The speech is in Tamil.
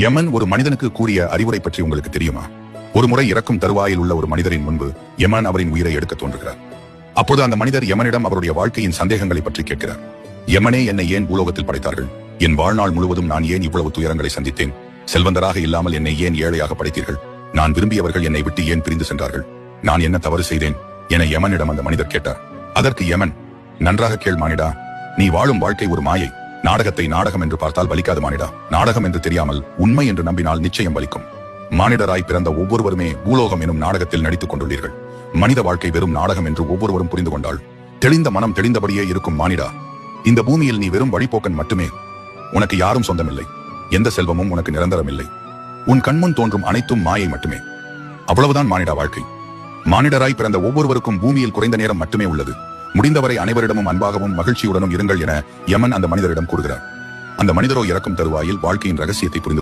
யமன் ஒரு மனிதனுக்கு கூறிய அறிவுரை பற்றி உங்களுக்கு தெரியுமா? ஒரு முறை இறக்கும் தருவாயில் உள்ள ஒரு மனிதரின் முன்பு யமன் அவரின் உயிரை எடுக்க தோன்றுகிறார். அப்போது அந்த மனிதர் யமனிடம் அவருடைய வாழ்க்கையின் சந்தேகங்களை பற்றி கேட்கிறார். யமனே, என்னை ஏன் பூலோகத்தில் படைத்தார்கள்? என் வாழ்நாள் முழுவதும் நான் ஏன் இவ்வளவு துயரங்களை சந்தித்தேன்? செல்வந்தராக இல்லாமல் என்னை ஏன் ஏழையாக படைத்தீர்கள்? நான் விரும்பியவர்கள் என்னை விட்டு ஏன் பிரிந்து சென்றார்கள்? நான் என்ன தவறு செய்தேன் என யமனிடம் அந்த மனிதர் கேட்டார். அதற்கு யமன், நன்றாக கேள் மானிடா, நீ வாழும் வாழ்க்கை ஒரு மாயை. நாடகத்தை நாடகம் என்று பார்த்தால் வலிக்காது மானிடா. நாடகம் என்று தெரியாமல் உண்மை என்று நம்பினால் நிச்சயம் வலிக்கும். மானிடராய் பிறந்த ஒவ்வொருவருமே பூலோகம் எனும் நாடகத்தில் நடித்துக் கொண்டுள்ளீர்கள். மனித வாழ்க்கை வெறும் நாடகம் என்று ஒவ்வொருவரும் புரிந்து கொண்டால் தெளிந்த மனம் தெளிந்தபடியே இருக்கும் மானிடா. இந்த பூமியில் நீ வெறும் வழிபோக்கன் மட்டுமே. உனக்கு யாரும் சொந்தமில்லை. எந்த செல்வமும் உனக்கு நிரந்தரமில்லை. உன் கண்முன் தோன்றும் அனைத்தும் மாயை மட்டுமே. அவ்வளவுதான் மானிடா வாழ்க்கை. மானிடராய் பிறந்த ஒவ்வொருவருக்கும் பூமியில் குறைந்த நேரம் மட்டுமே உள்ளது. முடிந்தவரை அனைவரிடமும் அன்பாகவும் மகிழ்ச்சியுடனும் இருங்கள் என யமன் அந்த மனிதரிடம் கூறுகிறார். அந்த மனிதரோ இறக்கும் தருவாயில் வாழ்க்கையின் ரகசியத்தை புரிந்து